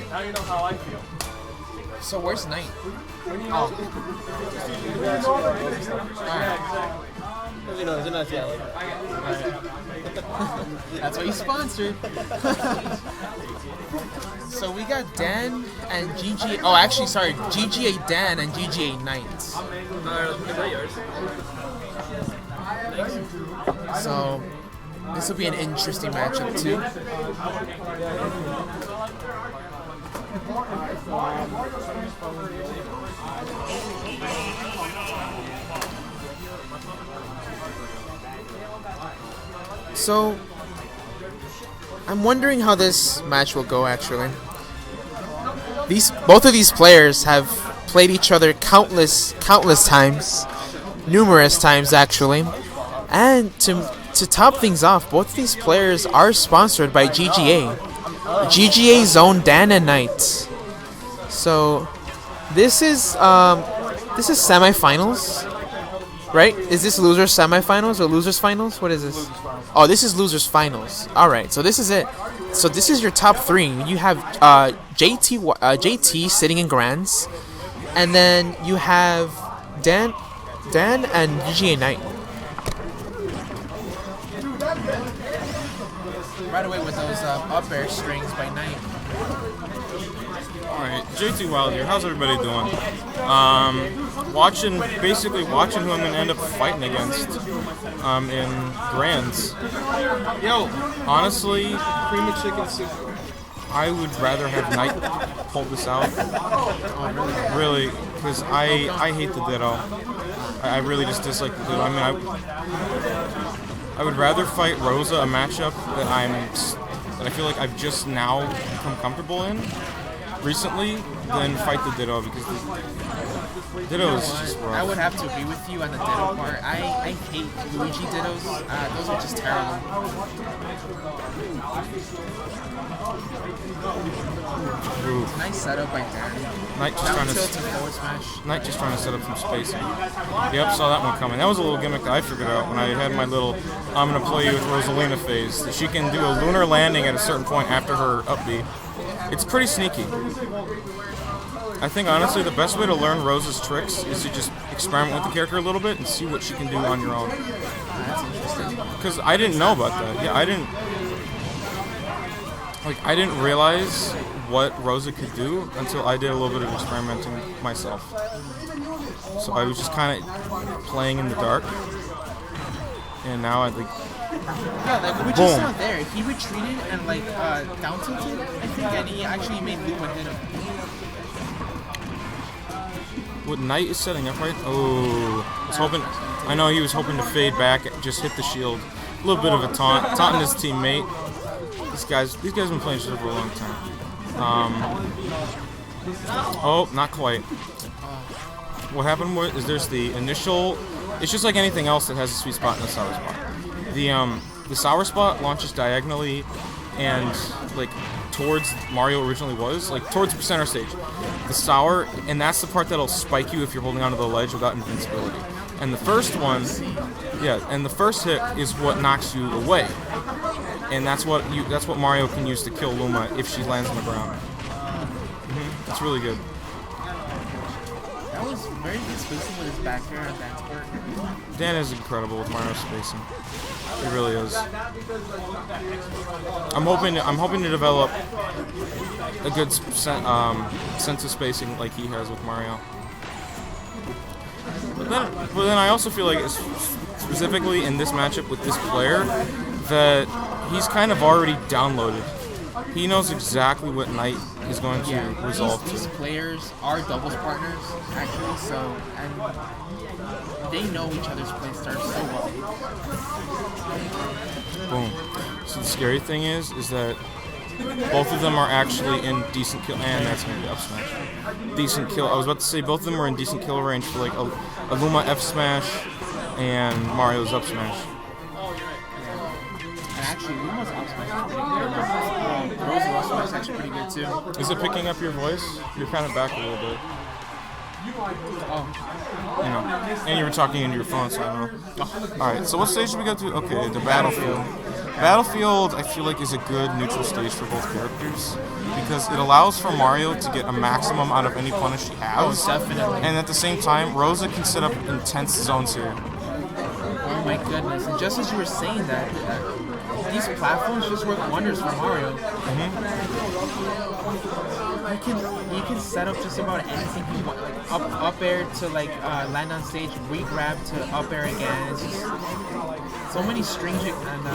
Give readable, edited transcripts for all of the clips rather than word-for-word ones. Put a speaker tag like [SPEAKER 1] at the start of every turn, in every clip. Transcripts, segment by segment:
[SPEAKER 1] Now you know how I feel.
[SPEAKER 2] So where's Nite?
[SPEAKER 1] Oh.
[SPEAKER 2] That's why you sponsored. So we got Dan and GGA. Oh, actually, sorry, GGA Dan and GGA Nite. So this will be an interesting matchup too. So I'm wondering how this match will go. Actually, both of these players have played each other countless times, numerous times actually, and to top things off, both of these players are sponsored by GGA. GGA's own Dan and Nite. So this is semifinals, right? Is this losers semifinals or losers finals? What is this? Oh, this is losers finals. All right, so this is it. So this is your top three. You have JT sitting in grands, and then you have Dan and GGA Nite. Right away with those up air strings by Nite.
[SPEAKER 3] Alright, JT Wild here. How's everybody doing? Basically watching who I'm going to end up fighting against in Grands.
[SPEAKER 2] Yo!
[SPEAKER 3] Honestly,
[SPEAKER 1] Cream of chicken soup.
[SPEAKER 3] I would rather have Nite pull this out. Really, because I hate the Ditto. I really just dislike the Ditto. I mean, I would rather fight Rosa, a matchup that I feel like I've just now become comfortable in recently, than fight the Ditto, because the Ditto is just rough.
[SPEAKER 2] I would have to agree with you on the Ditto part. I hate Luigi Dittos. Those are just terrible.
[SPEAKER 3] Oof.
[SPEAKER 2] Nice setup by Dan.
[SPEAKER 3] Nite just trying to Nite just trying to set up some spacing. Yep, saw that one coming. That was a little gimmick that I figured out when I had my little I'm gonna play you with Rosalina phase. That she can do a lunar landing at a certain point after her up B. It's pretty sneaky. I think honestly the best way to learn Rosa's tricks is to just experiment with the character a little bit and see what she can do on your own.
[SPEAKER 2] That's interesting.
[SPEAKER 3] Because I didn't know about that. Yeah, I didn't realize what Rosa could do until I did a little bit of experimenting myself. So I was just kind of playing in the dark, and now I like.
[SPEAKER 2] Yeah, like we just saw there. He retreated and like down tilted, I think, and he actually made Luma hit him.
[SPEAKER 3] What Nite is setting up, right? Oh, was hoping. I know he was hoping to fade back, just hit the shield. A little bit of a taunting his teammate. These guys have been playing each other for a long time. Oh, not quite. What happened was there's the initial. It's just like anything else that has a sweet spot and a sour spot. The sour spot launches diagonally, and like towards Mario originally was, like towards the center stage. The sour, and that's the part that'll spike you if you're holding onto the ledge without invincibility. And the first one, yeah, and the first hit is what knocks you away. And that's what Mario can use to kill Luma if she lands on the ground. It's really good.
[SPEAKER 2] That was very good spacing with his back air and back squirt.
[SPEAKER 3] Dan is incredible with Mario spacing. He really is. I'm hoping to develop a good sense of spacing like he has with Mario. But then I also feel like specifically in this matchup with this player that he's kind of already downloaded. He knows exactly what Nite is going to resolve to.
[SPEAKER 2] These players are doubles partners, actually, so and they know each other's play styles so well.
[SPEAKER 3] Boom. So the scary thing is that both of them are actually in decent kill, and that's going to be up smash. Decent kill. I was about to say both of them are in decent kill range for like a Luma F smash and Mario's up smash.
[SPEAKER 2] And actually, Luma's up smash is pretty good. Rosa's up smash is actually pretty good too.
[SPEAKER 3] Is it picking up your voice? You're kind of back a little bit. You know, and you were talking into your phone, so I don't know. Alright, so what stage did we go to? Okay, the battlefield. Battlefield, I feel like, is a good neutral stage for both characters because it allows for Mario to get a maximum out of any punish he has.
[SPEAKER 2] Oh, definitely.
[SPEAKER 3] And at the same time, Rosa can set up intense zones here.
[SPEAKER 2] Oh my goodness! And just as you were saying that, these platforms just work wonders for Mario. You can set up just about anything you want, like up air to like land on stage, re-grab to up air again. It's just so many stringent and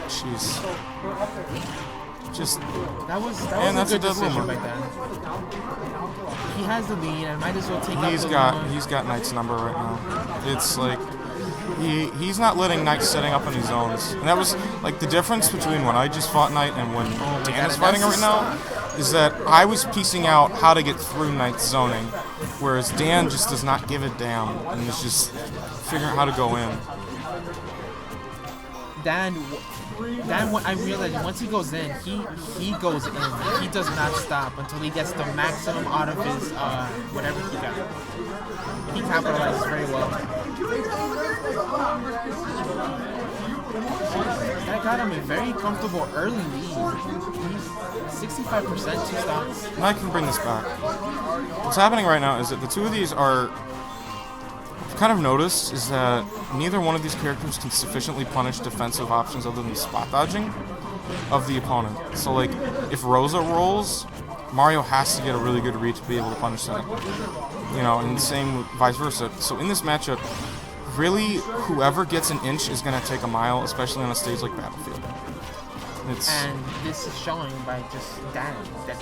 [SPEAKER 3] Jeez. Just
[SPEAKER 2] that was
[SPEAKER 3] that's
[SPEAKER 2] a
[SPEAKER 3] a
[SPEAKER 2] good
[SPEAKER 3] dead
[SPEAKER 2] decision
[SPEAKER 3] Luma.
[SPEAKER 2] by Dan. He has the lead and might as well take
[SPEAKER 3] He's
[SPEAKER 2] up the
[SPEAKER 3] got
[SPEAKER 2] Luma.
[SPEAKER 3] he's got Nite's number right now. It's like he's not letting Nite setting up any zones. And that was like the difference between when I just fought Nite and when Dan is fighting her right now is that I was piecing out how to get through Nite's zoning, whereas Dan just does not give a damn and is just figuring out how to go in.
[SPEAKER 2] Dan, I realized once he goes in, he goes in. He does not stop until he gets the maximum out of his whatever he got. He capitalizes very well. That got him a very comfortable early lead. He's 65%, 2 stocks.
[SPEAKER 3] And I can bring this back. What's happening right now is that the two of these are... I've kind of noticed is that neither one of these characters can sufficiently punish defensive options other than spot dodging of the opponent. So like, if Rosa rolls, Mario has to get a really good read to be able to punish that. You know, and the same vice versa. So in this matchup, really, whoever gets an inch is going to take a mile, especially on a stage like Battlefield.
[SPEAKER 2] And this is showing by just Dan. That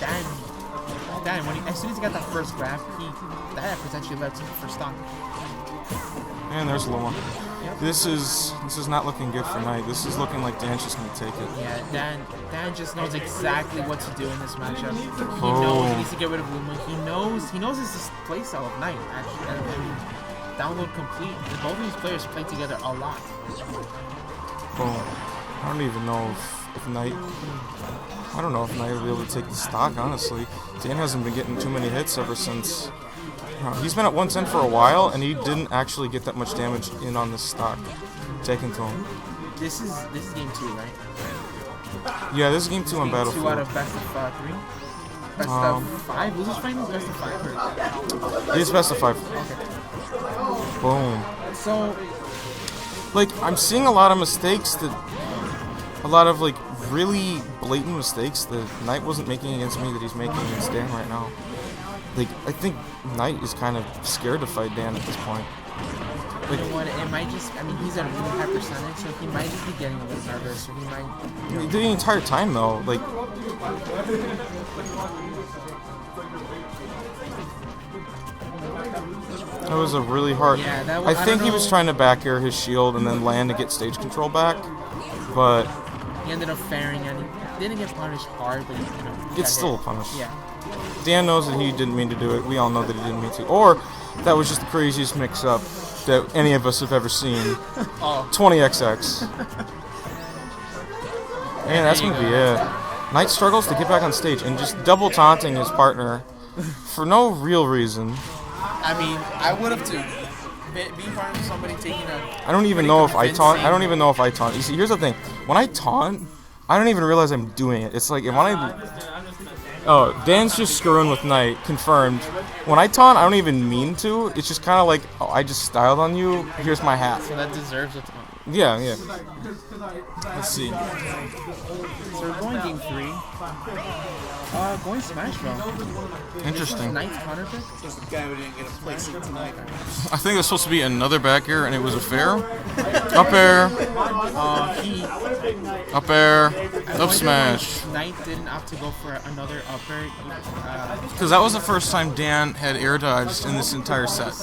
[SPEAKER 2] Dan, as soon as he got that first grab, that potentially led to the first stock.
[SPEAKER 3] And there's Luma. This is not looking good for Nite. This is looking like Dan's just gonna take it.
[SPEAKER 2] Yeah, Dan just knows exactly what to do in this matchup. He knows he needs to get rid of Luma. He knows it's this playstyle of Nite actually. And download complete. Both of these players play together a lot.
[SPEAKER 3] Boom. I don't even know if Nite. I don't know if Nite will be able to take the stock. Honestly, Dan hasn't been getting too many hits ever since. He's been at 110 for a while, and he didn't actually get that much damage in on this stock taken to him.
[SPEAKER 2] This is game 2, right?
[SPEAKER 3] Yeah, this is game 2 on Battlefield.
[SPEAKER 2] 2 out of best of 3. Best of 5. Who's this fighting? Best of 5.
[SPEAKER 3] He's best of 5.
[SPEAKER 2] Okay.
[SPEAKER 3] Boom.
[SPEAKER 2] So,
[SPEAKER 3] like, I'm seeing a lot of mistakes a lot of like really blatant mistakes that Nite wasn't making against me that he's making against Dan right now. Like, I think Nite is kind of scared to fight Dan at this point. Like,
[SPEAKER 2] you know what, it might just, I mean, he's at a really high percentage, so he might just be getting a little nervous, so he might...
[SPEAKER 3] The entire time, though, like... That was a really hard...
[SPEAKER 2] Yeah, that was,
[SPEAKER 3] I think he was trying to back air his shield and then land to get stage control back, but...
[SPEAKER 2] He ended up fairing, and he didn't get punished hard, but he, you know...
[SPEAKER 3] It's still a punish.
[SPEAKER 2] Yeah.
[SPEAKER 3] Dan knows that he didn't mean to do it. We all know that he didn't mean to. Or that was just the craziest mix-up that any of us have ever seen. 20XX. And that's going to be it. Nite struggles to get back on stage and just double taunting his partner for no real reason.
[SPEAKER 2] I mean, I would have too. Being part of somebody taking a...
[SPEAKER 3] I don't even know if I taunt. I don't even know if I taunt. You see, here's the thing. When I taunt, I don't even realize I'm doing it. It's like, when I... Oh, Dan's just screwing with Nite, confirmed. When I taunt, I don't even mean to. It's just kind of like, oh, I just styled on you. Here's my hat.
[SPEAKER 2] So that deserves a taunt.
[SPEAKER 3] Yeah. Let's see.
[SPEAKER 2] So we're going game 3. Going Smash Bros.
[SPEAKER 3] Interesting.
[SPEAKER 2] Nite's counter pick?
[SPEAKER 1] Just the guy who didn't get a place tonight.
[SPEAKER 3] I think there's supposed to be another back air, and it was a fair. Up air. Up air. Up smash.
[SPEAKER 2] Nite didn't opt to go for another up air.
[SPEAKER 3] Because that was the first time Dan had air dodged in this entire set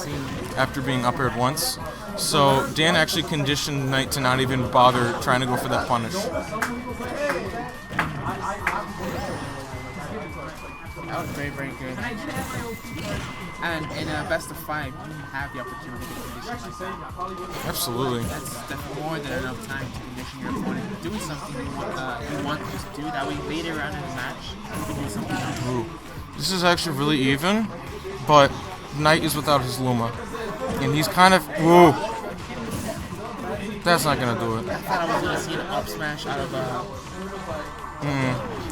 [SPEAKER 3] after being up aired once. So Dan actually conditioned Nite to not even bother trying to go for that punish.
[SPEAKER 2] That was very, very good. And in a best of 5, you have the opportunity to condition yourself.
[SPEAKER 3] Absolutely.
[SPEAKER 2] That's definitely more than enough time to condition your opponent doing something you want to do. That way, later on in the match, you can do something else.
[SPEAKER 3] Ooh. This is actually really even, but Nite is without his Luma. And he's kind of... Ooh. That's not gonna do it.
[SPEAKER 2] I thought I was gonna see an up smash out of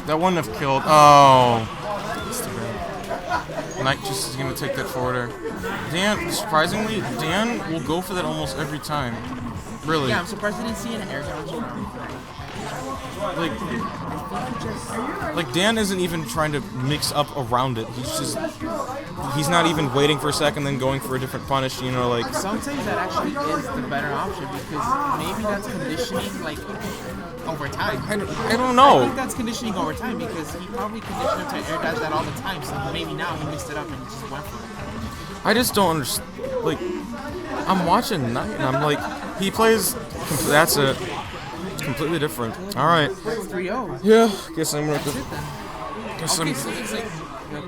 [SPEAKER 3] That wouldn't have killed. Oh. Nite just is gonna take that forward air. Dan, surprisingly, Dan will go for that almost every time. Really.
[SPEAKER 2] Yeah, I'm surprised I didn't see an air dodge from
[SPEAKER 3] Like Dan isn't even trying to mix up around it. He's not even waiting for a second, then going for a different punish. You know, like
[SPEAKER 2] sometimes that actually is the better option because maybe that's conditioning, like over time.
[SPEAKER 3] I don't know.
[SPEAKER 2] I think that's conditioning over time because he probably conditioned him to air dodge that all the time. So maybe now he mixed it up and he just went for it.
[SPEAKER 3] I just don't understand. Like, I'm watching Nite and I'm like, he plays. That's it. It's completely different. All right.
[SPEAKER 2] 3-0.
[SPEAKER 3] Yeah. Guess I'm gonna. Guess
[SPEAKER 2] Okay,
[SPEAKER 3] I'm.
[SPEAKER 2] so it's like,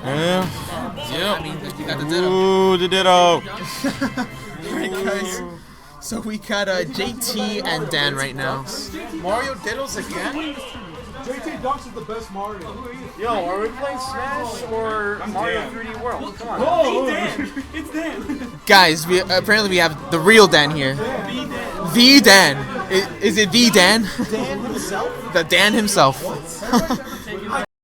[SPEAKER 3] Yeah.
[SPEAKER 2] I mean, you got the ditto.
[SPEAKER 3] Ooh, the ditto.
[SPEAKER 2] Alright, guys. So we got JT and Dan right now. Mario dittos again?
[SPEAKER 4] JT Dunks is the best Mario.
[SPEAKER 5] Yo, are we playing Smash or Mario 3D World? Come on.
[SPEAKER 4] Oh, it's Dan.
[SPEAKER 2] Guys, apparently we have the real Dan here. The Dan. Is it the Dan?
[SPEAKER 5] Dan himself?
[SPEAKER 2] The Dan himself.